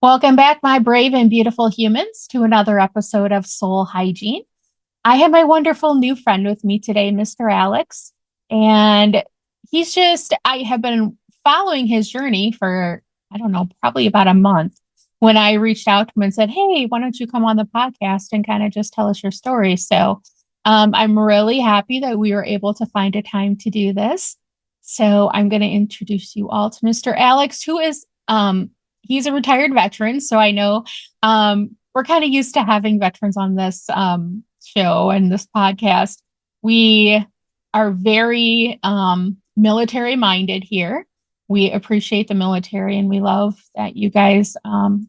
Welcome back, my brave and beautiful humans, to another episode of Soul Hygiene. I have my wonderful new friend with me today, Mr. Alex. And I have been following his journey for, I don't know, probably about a month when I reached out to him and said, hey, why don't you come on the podcast and kind of just tell us your story? I'm really happy that we were able to find a time to do this. So I'm going to introduce you all to Mr. Alex, who is he's a retired veteran, so I know we're kind of used to having veterans on this show and this podcast. We are very military minded here. We appreciate the military and we love that you guys, go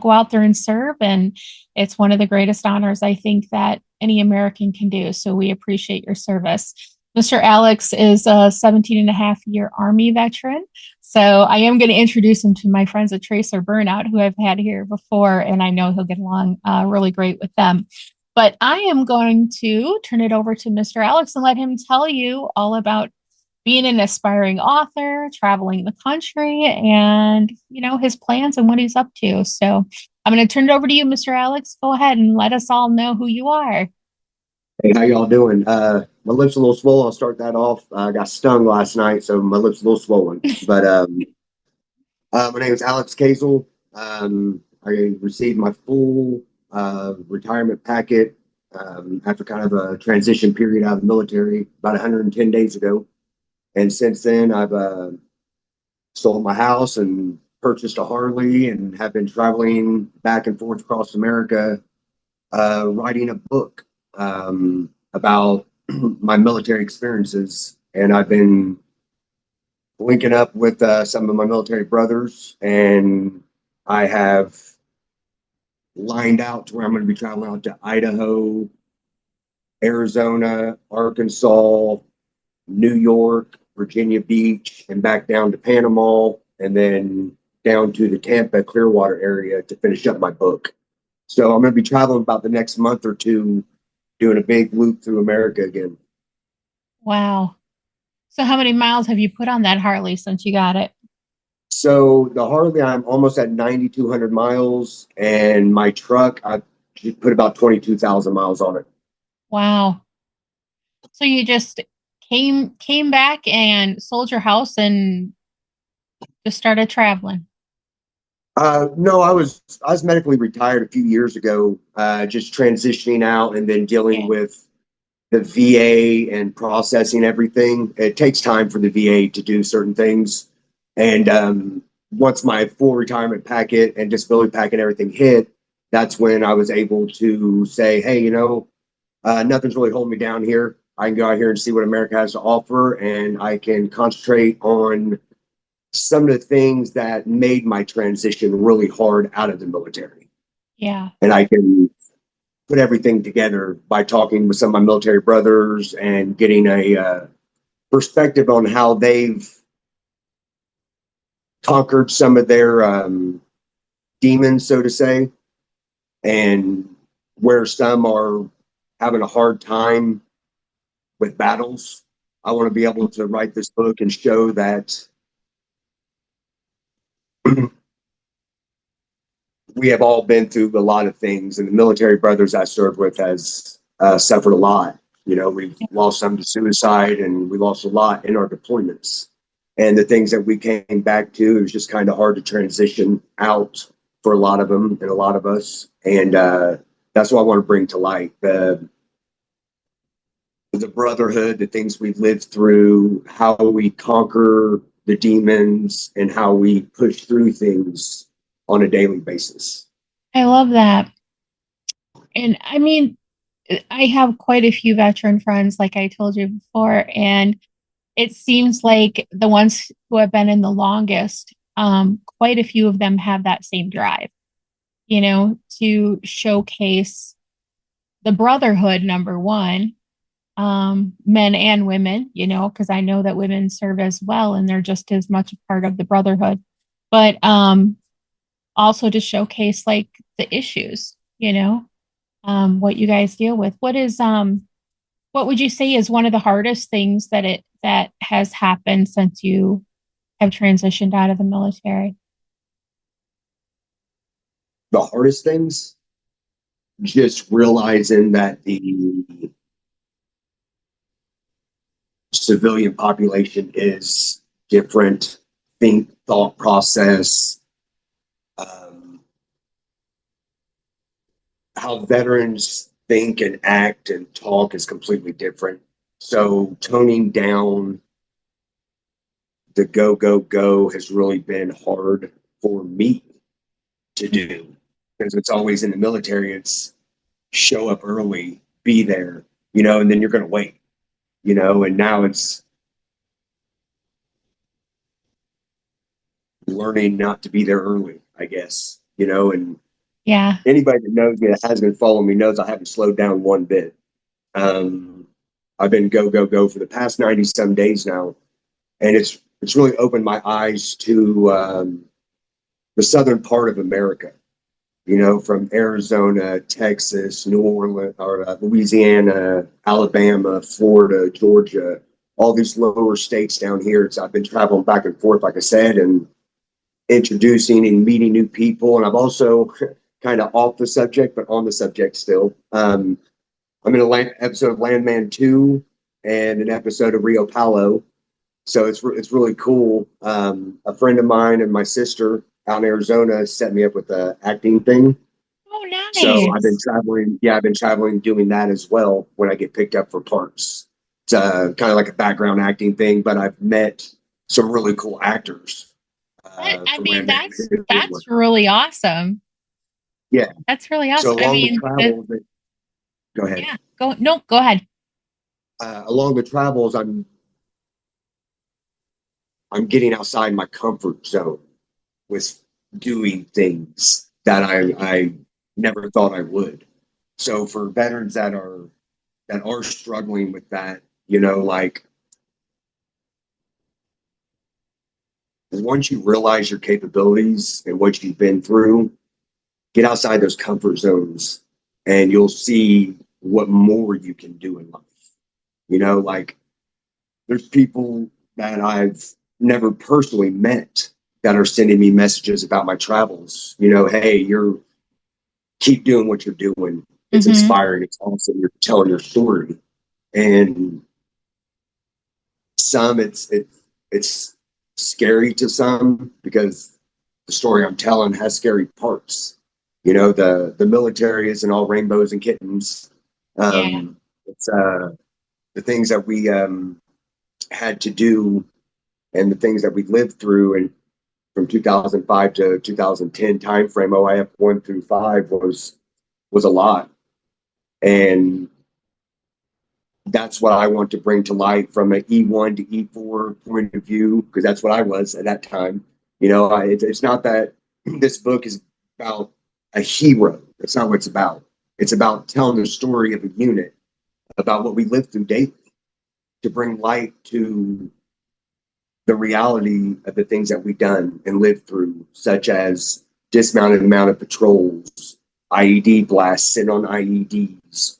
out there and serve. And it's one of the greatest honors I think that any American can do. So we appreciate your service. Mr. Alex is a 17 and a half year Army veteran. So I am going to introduce him to my friends at Tracer Burnout, who I've had here before, and I know he'll get along really great with them. But I am going to turn it over to Mr. Alex and let him tell you all about being an aspiring author, traveling the country, and his plans and what he's up to. So I'm going to turn it over to you, Mr. Alex. Go ahead and let us all know who you are. Hey, how y'all doing? My lips a little swollen. I'll start that off. I got stung last night, so my lips a little swollen. But my name is Alex Cazel. I received my full retirement packet after kind of a transition period out of the military about 110 days ago. And since then, I've sold my house and purchased a Harley and have been traveling back and forth across America, writing a book about my military experiences. And I've been linking up with some of my military brothers, and I have lined out to where I'm going to be traveling out to Idaho, Arizona, Arkansas, New York, Virginia Beach, and back down to Panama, and then down to the Tampa Clearwater area to finish up my book. So I'm going to be traveling about the next month or two, doing a big loop through America again. Wow. So how many miles have you put on that Harley since you got it? So the Harley, I'm almost at 9,200 miles, and my truck, I put about 22,000 miles on it. Wow. So you just came back and sold your house and just started traveling. No, I was medically retired a few years ago, just transitioning out and then dealing Yeah. with the VA and processing everything. It takes time for the VA to do certain things. And once my full retirement packet and disability packet and everything hit, that's when I was able to say, hey, nothing's really holding me down here. I can go out here and see what America has to offer, and I can concentrate on some of the things that made my transition really hard out of the military. Yeah. And I can put everything together by talking with some of my military brothers and getting a perspective on how they've conquered some of their demons, so to say, and where some are having a hard time with battles. I want to be able to write this book and show that we have all been through a lot of things, and the military brothers I served with has suffered a lot. We've lost some to suicide, and we lost a lot in our deployments. And the things that we came back to, it was just kind of hard to transition out for a lot of them and a lot of us. And that's what I want to bring to light. The brotherhood, the things we've lived through, how we conquer the demons, and how we push through things on a daily basis. I love that. And I mean, I have quite a few veteran friends, like I told you before, and it seems like the ones who have been in the longest, quite a few of them have that same drive, to showcase the brotherhood, number one, men and women, because I know that women serve as well, and they're just as much a part of the brotherhood. But also to showcase like the issues, what you guys deal with. What would you say is one of the hardest things that has happened since you have transitioned out of the military? the hardest things, just realizing that the civilian population is different, thought process, um, how veterans think and act and talk is completely different. So toning down the go, go, go has really been hard for me to do because it's always in the military. It's show up early, be there, and then you're going to wait, and now it's learning not to be there early, I guess, and Yeah. anybody that knows me that has been following me knows I haven't slowed down one bit. Um, I've been go, go, go for the past 90 some days now. And it's really opened my eyes to the southern part of America, from Arizona, Texas, New Orleans, or Louisiana, Alabama, Florida, Georgia, all these lower states down here. So I've been traveling back and forth, like I said, and introducing and meeting new people. And I've also kind of off the subject, but on the subject still. I'm in an episode of Landman 2 and an episode of Rio Palo. So it's really cool. A friend of mine and my sister out in Arizona set me up with the acting thing. Oh, So I've been nice. traveling. Yeah, I've been traveling doing that as well when I get picked up for parts. It's kind of like a background acting thing, but I've met some really cool actors I from mean, Landman that's 2. really awesome. Yeah. That's really So awesome. I along the mean, travels, go ahead. yeah, go no, go ahead. Along the travels, I'm getting outside my comfort zone with doing things that I never thought I would. So for veterans that are struggling with that, like once you realize your capabilities and what you've been through, get outside those comfort zones and you'll see what more you can do in life. Like there's people that I've never personally met that are sending me messages about my travels. Hey, you're keep doing what you're doing. It's Mm-hmm. inspiring. It's awesome. You're telling your story. And some it's scary to some because the story I'm telling has scary parts. The military isn't all rainbows and kittens. Yeah. It's the things that we had to do and the things that we lived through and from 2005 to 2010 timeframe, OIF 1 through 5 was a lot. And that's what I want to bring to light from an E1 to E4 point of view, because that's what I was at that time. It's not that this book is about a hero. That's not what it's about. It's about telling the story of a unit, about what we live through daily, to bring light to the reality of the things that we've done and lived through, such as dismounted mounted patrols, IED blasts, sitting on IEDs,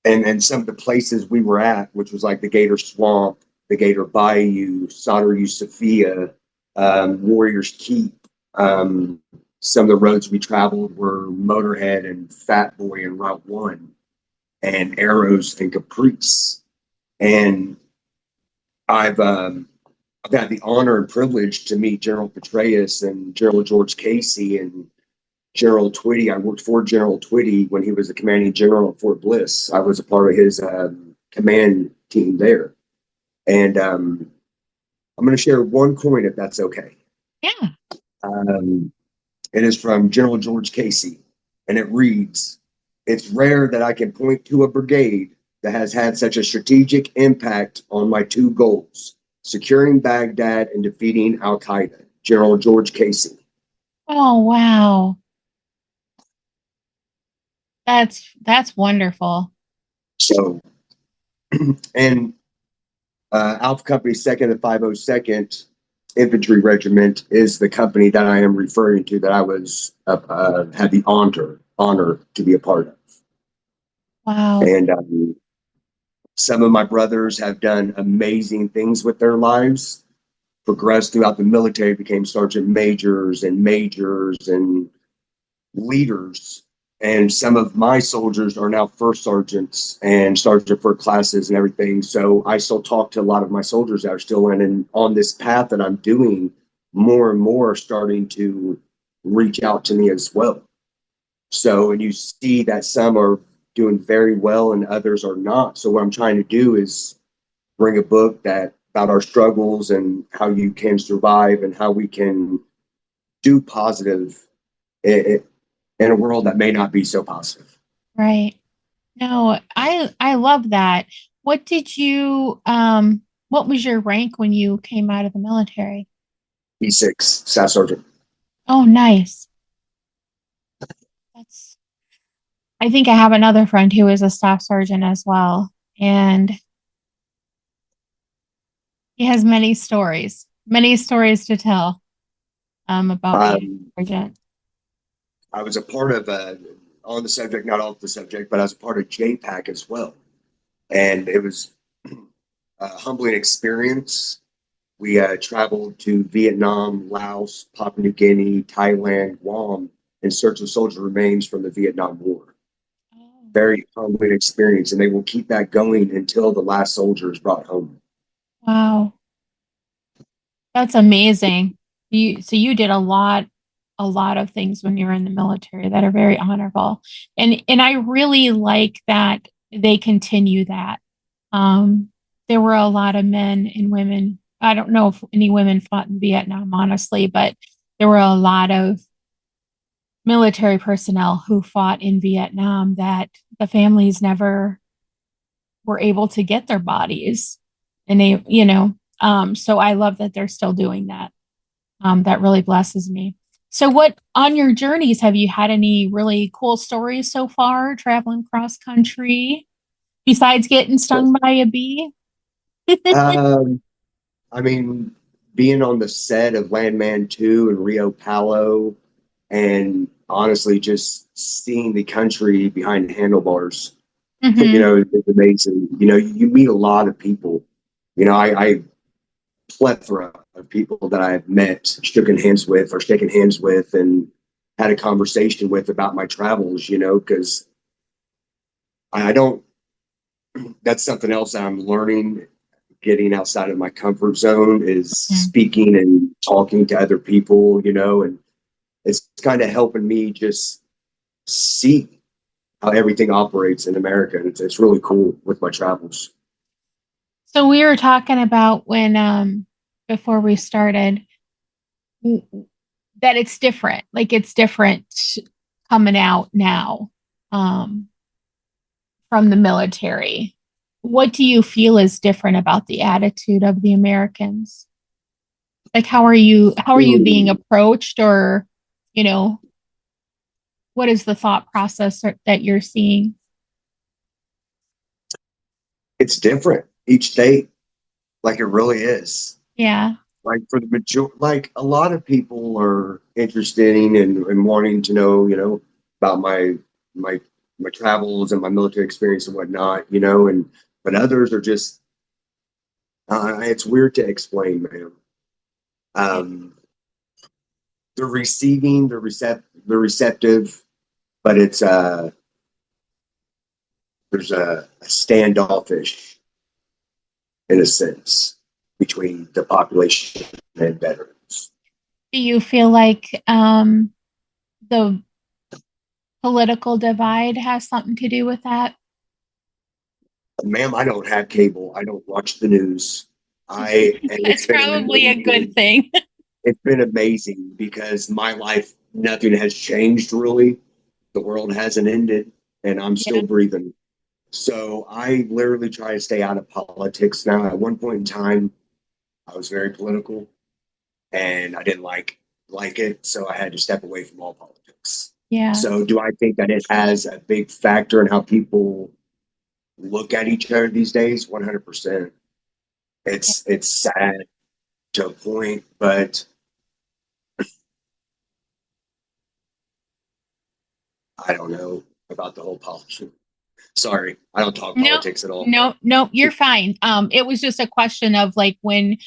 and some of the places we were at, which was like the Gator Swamp, the Gator Bayou, Sadr Sophia, Warriors Keep. Some of the roads we traveled were Motorhead and Fat Boy and Route 1 and Arrows and Caprice. And I've had the honor and privilege to meet General Petraeus and General George Casey and General Twitty. I worked for General Twitty when he was the commanding general at Fort Bliss. I was a part of his command team there. And I'm going to share one coin if that's okay. Yeah. Um, it is from General George Casey, and it reads, "It's rare that I can point to a brigade that has had such a strategic impact on my two goals, securing Baghdad and defeating Al Qaeda." General George Casey. Oh, wow. That's wonderful. So, and Alpha Company 2nd and 502nd Infantry Regiment is the company that I am referring to that I was had the honor to be a part of. Wow. And some of my brothers have done amazing things with their lives. progressed throughout the military, became sergeant majors and leaders. And some of my soldiers are now first sergeants and sergeant first classes and everything. So I still talk to a lot of my soldiers that are still in and on this path that I'm doing. More and more starting to reach out to me as well. So, and you see that some are doing very well and others are not. So, what I'm trying to do is bring a book that about our struggles and how you can survive and how we can do positive in a world that may not be so positive. Right. No, I love that. What did you what was your rank when you came out of the military? E6, Staff Sergeant. Oh, nice. That's I think I have another friend who is a staff sergeant as well, and he has many stories to tell about being Um, a sergeant. I was a part of, on the subject, not off the subject, but I was a part of JPAC as well. And it was a humbling experience. We traveled to Vietnam, Laos, Papua New Guinea, Thailand, Guam in search of soldier remains from the Vietnam War. Oh, Very humbling experience, and they will keep that going until the last soldier is brought home. wow. That's amazing. You did a lot of things when you were in the military that are very honorable. And I really like that they continue that. Um, there were a lot of men and women. I don't know if any women fought in Vietnam, honestly, but there were a lot of military personnel who fought in Vietnam that the families never were able to get their bodies. And so I love that they're still doing that. That really blesses me. So, what on your journeys have you had any really cool stories so far traveling cross country besides getting stung by a bee? Um, I mean, being on the set of Landman 2 in Rio Palo, and honestly, just seeing the country behind the handlebars, Hmm. it's amazing. You meet a lot of people. I plethora of people that I've met, shaken hands with, and had a conversation with about my travels. Because I don't. That's something else that I'm learning. Getting outside of my comfort zone is speaking and talking to other people. And it's kind of helping me just see how everything operates in America. And it's really cool with my travels. So we were talking about when before we started that it's different. Like it's different coming out now um, from the military. What do you feel is different about the attitude of the Americans? Like how are you being approached, or you know what is the thought process that you're seeing? It's different each state, like it really is. Yeah. Like for the like a lot of people are interested in and wanting to know, about my my travels and my military experience and whatnot, and but others are just it's weird to explain, man. Um, they're receiving, they're receptive, but it's there's a standoffish in a sense between the population and veterans. Do you feel like the political divide has something to do with that? Ma'am, I don't have cable. I don't watch the news. And it's That's been probably a good amazing. thing. It's been amazing because my life, nothing has changed really. The world hasn't ended and I'm Yeah. still breathing. So I literally try to stay out of politics now. At one point in time, I was very political and I didn't like it. So I had to step away from all politics. Yeah. So do I think that it has a big factor in how people look at each other these days? 100%. Yeah. It's sad to a point, but I don't know about the whole politics. Sorry, I don't talk No, politics at all. no, no, you're fine. It was just a question of like when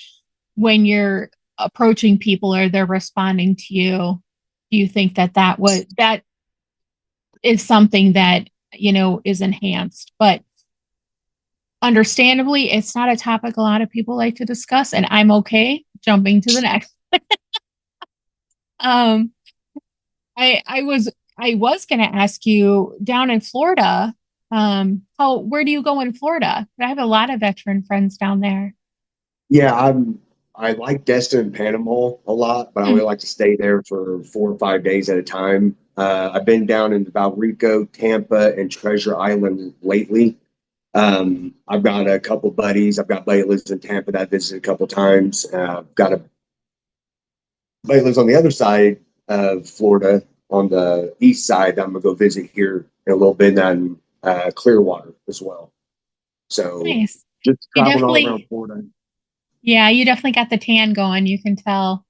when you're approaching people or they're responding to you, do you think that that is something that, is enhanced? But understandably, it's not a topic a lot of people like to discuss, and I'm okay jumping to the next. Um, I was gonna ask you down in Florida, where do you go in Florida? I have a lot of veteran friends down there. Yeah, I like Destin and Panama a lot, but I only Hmm, like to stay there for 4 or 5 days at a time. I've been down in Valrico, Tampa, and Treasure Island lately. I've got a couple buddies. I've got buddy that lives in Tampa that I visited a couple times. I've got a buddy that lives on the other side of Florida, on the east side, that I'm gonna go visit here in a little bit, and Clearwater as well. So nice. just You traveling all around definitely, Florida. yeah, you definitely got the tan going. You can tell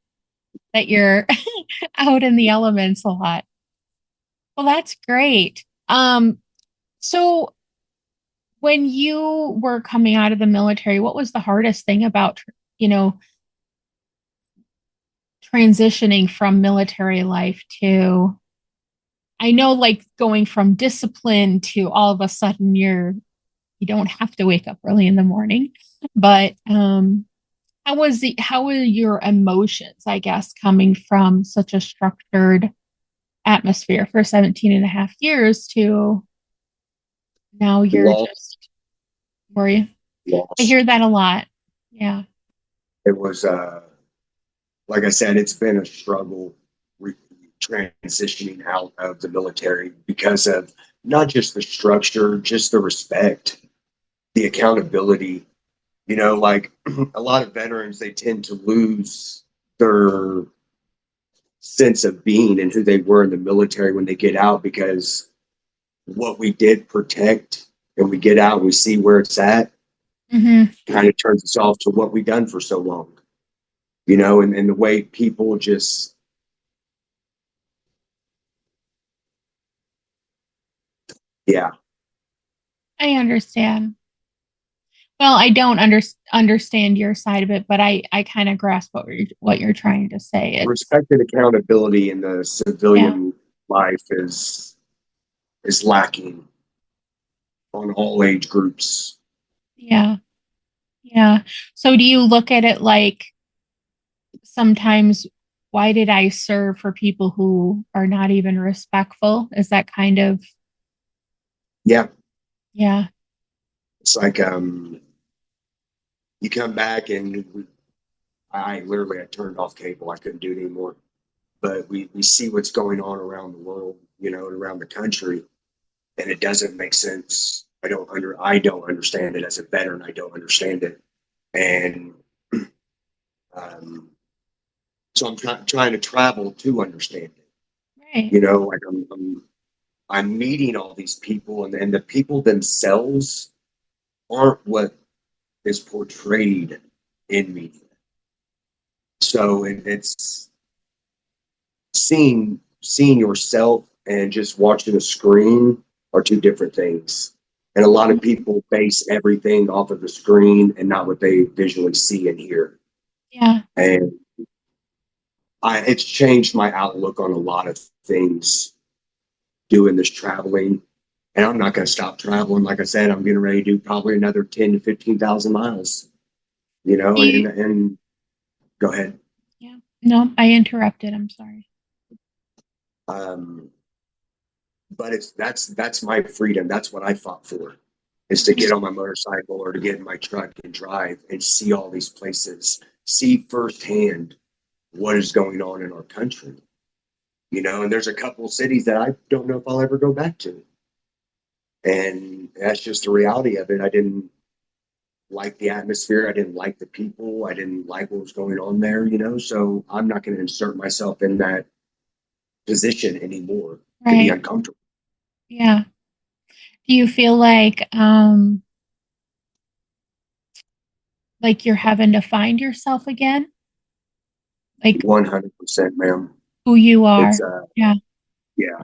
that you're out in the elements a lot. Well, that's great. So when you were coming out of the military, what was the hardest thing about, you know, transitioning from military life to, I know, like going from discipline to all of a sudden you don't have to wake up early in the morning, but how were your emotions, I guess, coming from such a structured atmosphere for 17 and a half years to now you're Lost, just worried? I lost. hear that a lot. Yeah. It was like I said, it's been a struggle re- transitioning out of the military because of not just the structure, just the respect, the accountability. Like a lot of veterans, they tend to lose their sense of being and who they were in the military when they get out, because what we did protect, and we get out and we see where it's at, Hmm. kind of turns us off to what we've done for so long, and the way people just, yeah. I understand. Well, I don't understand your side of it, but I kind of grasp what you're trying to say. It's Respect and accountability in the yeah, civilian life is lacking on all age groups. yeah, yeah. So do you look at it like sometimes why did I serve for people who are not even respectful? Is that kind of Yeah, yeah. it's like you come back and I turned off cable. I couldn't do it anymore. But we see what's going on around the world, and around the country, and it doesn't make sense. I don't understand it as a veteran. I don't understand it, and um, so I'm trying to travel to understand it. Right. Like I'm meeting all these people, and the people themselves aren't what is portrayed in media. So it's seeing yourself and just watching a screen are two different things. And a lot of people base everything off of the screen and not what they visually see and hear. Yeah. And it's changed my outlook on a lot of things doing this traveling. And I'm not going to stop traveling. Like I said, I'm getting ready to do probably another 10 to 15,000 miles, Do and, you, and go ahead. yeah. No, I interrupted. I'm sorry. Um, but that's my freedom. That's what I fought for, is to get Mhm. on my motorcycle or to get in my truck and drive and see all these places, see firsthand what is going on in our country. And there's a couple of cities that I don't know if I'll ever go back to. And that's just the reality of it. I didn't like the atmosphere. I didn't like the people. I didn't like what was going on there. So I'm not going to insert myself in that position anymore to be Right. uncomfortable. Yeah. Do you feel like you're having to find yourself again? Like 100%, ma'am. who you It's are? Yeah. Yeah,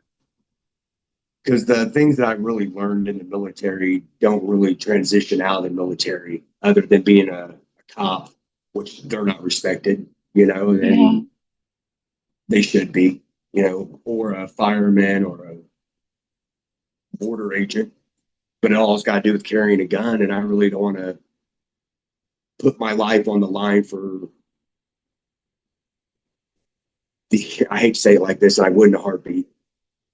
because the things that I really learned in the military don't really transition out of the military, other than being a cop which they're not respected, you know, Yeah. and they should be, you know, or a fireman or a border agent. But it all's got to do with carrying a gun, and I really don't want to put my life on the line for the. I hate to say it like this, and I wouldn't a heartbeat,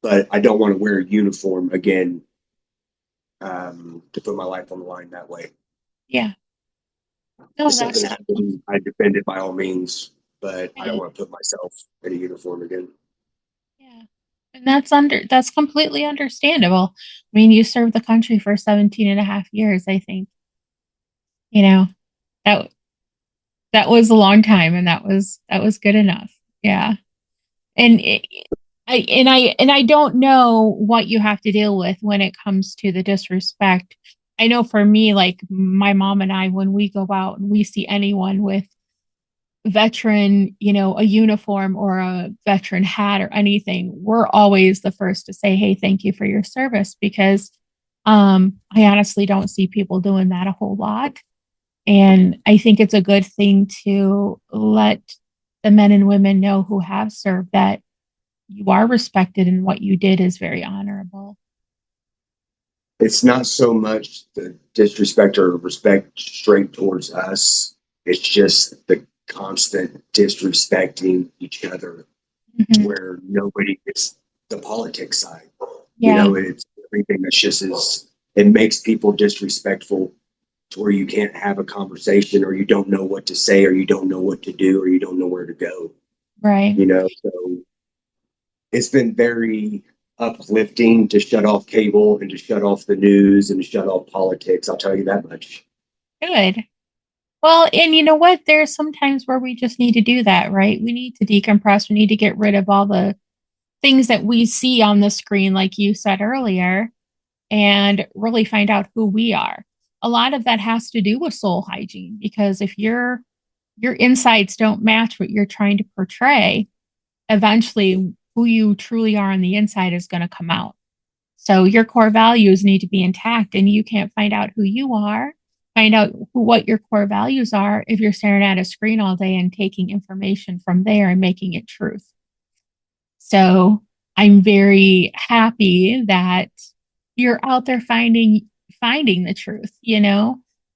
but I don't want to wear a uniform again to put my life on the line that way. Yeah. No, If something that's happened, I defend it by all means, but I don't good. want to put myself in a uniform again. Yeah. And that's completely understandable. I mean, you served the country for 17 and a half years, I think. You know, that that was a long time and that was good enough. Yeah. And I don't know what you have to deal with when it comes to the disrespect. I know for me, like my mom and I, when we go out and we see anyone with veteran, a uniform or a veteran hat or anything, we're always the first to say, "Hey, thank you for your service," because I honestly don't see people doing that a whole lot. And I think it's a good thing to let the men and women know who have served that you are respected and what you did is very honorable. It's not so much the disrespect or respect straight towards us. It's just the constant disrespecting each other Mhm. where nobody gets the politics side. You Yeah, know, it's everything that's just as it makes people disrespectful to where you can't have a conversation or you don't know what to say or you don't know what to do or you don't know where to go. right. You know, so it's been very uplifting to shut off cable and to shut off the news and to shut off politics. I'll tell you that much. Good. Well, and you know what? There's some times where we just need to do that, right? We need to decompress. We need to get rid of all the things that we see on the screen, like you said earlier, and really find out who we are. A lot of that has to do with soul hygiene because if your insides don't match what you're trying to portray, eventually who you truly are on the inside is going to come out. So your core values need to be intact, and you can't find out who you are, find out what your core values are if you're staring at a screen all day and taking information from there and making it truth. So I'm very happy that you're out there finding the truth,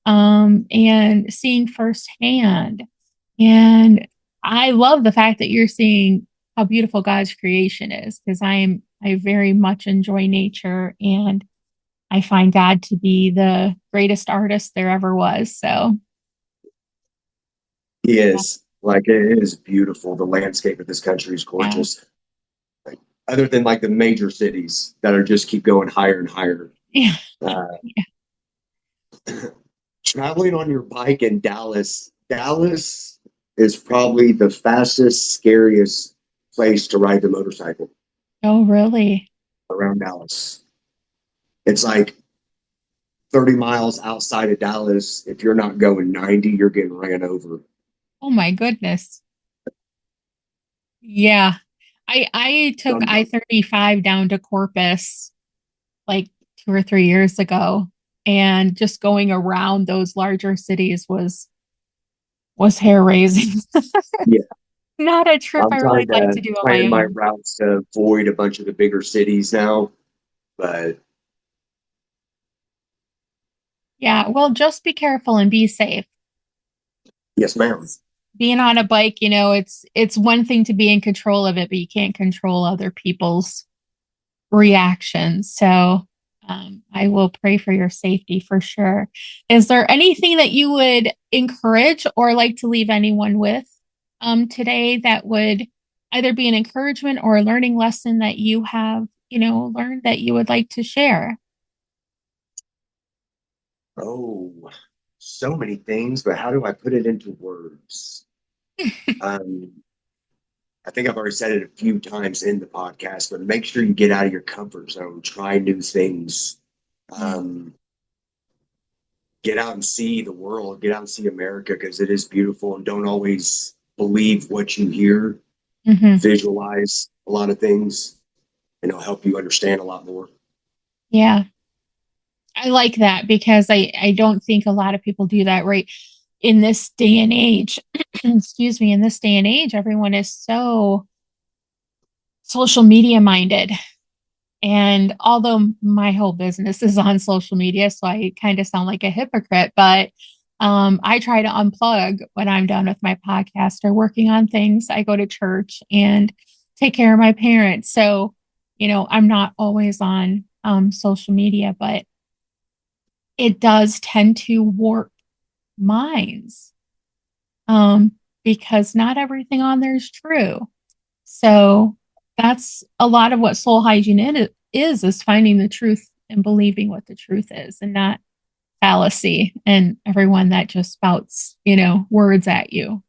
and seeing firsthand. And I love the fact that you're seeing how beautiful God's creation is because I very much enjoy nature and I find God to be the greatest artist there ever was. So He yeah, is like it is beautiful. The landscape of this country is yeah, gorgeous. Like, other than like the major cities that are just keep going higher and higher. yeah, Uh, yeah. Traveling on your bike in Dallas, Dallas is probably the fastest, scariest place to ride the motorcycle Oh, really? around Dallas. It's like 30 miles outside of Dallas. If you're not going 90, you're getting ran over. Oh my goodness. Yeah. I took Um, I-35 down to Corpus like 2 or 3 years ago, and just going around those larger cities was hair raising. yeah, Not a trip I'm I really trying like to to do on my plan my own. routes to avoid a bunch of the bigger cities now. But Yeah, well, just be careful and be safe. yes, ma'am. Being on a bike, it's one thing to be in control of it, but you can't control other people's reactions. So I will pray for your safety for sure. Is there anything that you would encourage or like to leave anyone with today that would either be an encouragement or a learning lesson that you have, learned that you would like to share? Oh, so many things, but how do I put it into words? Um, I think I've already said it a few times in the podcast, but make sure you get out of your comfort zone, try new things, Mm-hmm. um, get out and see the world, get out and see America because it is beautiful, and don't always believe what you hear. Visualize a lot of things, and it'll help you understand a lot more. Yeah, I like that because I don't think a lot of people do that, right? in this day and age, excuse me, in this day and age, everyone is so social media minded. And although my whole business is on social media, so I kind of sound like a hypocrite, but I try to unplug when I'm done with my podcast or working on things. I go to church and take care of my parents. So, I'm not always on social media, but it does tend to warp minds because not everything on there is true. So that's a lot of what soul hygiene is finding the truth and believing what the truth is and not fallacy and everyone that just spouts, words at you.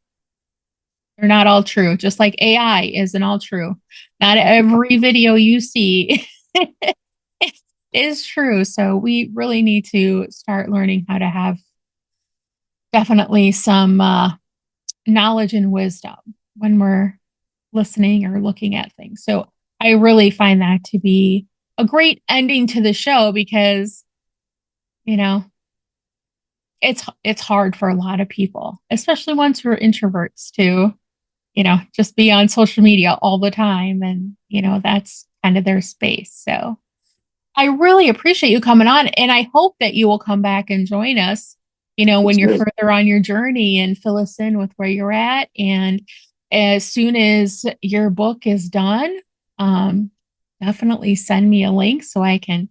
They're not all true, just like AI isn't all true. Not every video you see is true. So we really need to start learning how to have definitely some knowledge and wisdom when we're listening or looking at things. So I really find that to be a great ending to the show because, you know, it's hard for a lot of people, especially ones who are introverts to, just be on social media all the time and, that's kind of their space. So I really appreciate you coming on and I hope that you will come back and join us, when you're Sure. further on your journey and fill us in with where you're at. And as soon as your book is done, um, definitely send me a link so I can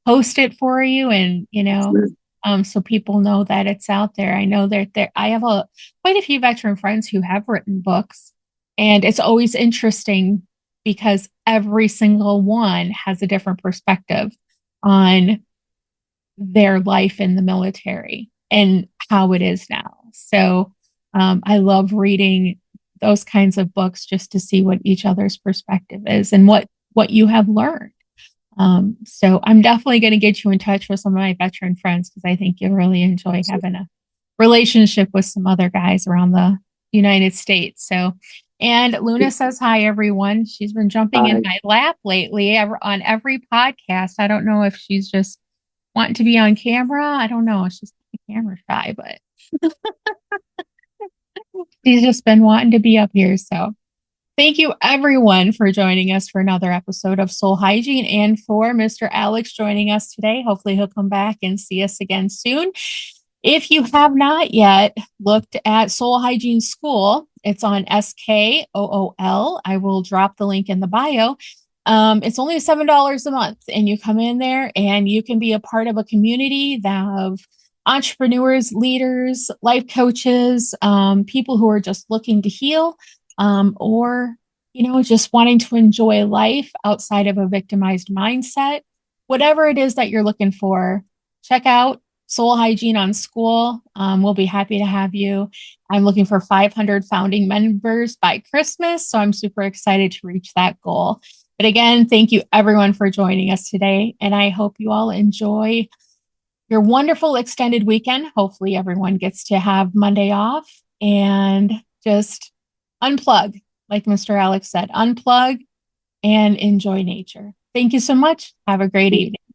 post it for you and, Sure. so people know that it's out there. I know that I have quite a few veteran friends who have written books, and it's always interesting because every single one has a different perspective on their life in the military and how it is now. So I love reading those kinds of books just to see what each other's perspective is and what you have learned. So I'm definitely going to get you in touch with some of my veteran friends because I think you'll really enjoy having a relationship with some other guys around the United States. So, and Luna says hi, everyone. She's been jumping in Bye. my lap lately on every podcast. I don't know if she's just wanting to be on camera. I don't know. She's camera shy, but she's just been wanting to be up here. So, thank you, everyone, for joining us for another episode of Soul Hygiene and for Mr. Alex joining us today. Hopefully, he'll come back and see us again soon. If you have not yet looked at Soul Hygiene School, it's on SKOOL. I will drop the link in the bio. It's only $7 a month, and you come in there and you can be a part of a community of entrepreneurs, leaders, life coaches, people who are just looking to heal, or just wanting to enjoy life outside of a victimized mindset. Whatever it is that you're looking for, check out Soul Hygiene on School. We'll be happy to have you. I'm looking for 500 founding members by Christmas, so I'm super excited to reach that goal. But again, thank you everyone for joining us today, and I hope you all enjoy your wonderful extended weekend. Hopefully, everyone gets to have Monday off and just unplug, like Mr. Alex said, unplug and enjoy nature. Thank you so much. Have a great evening.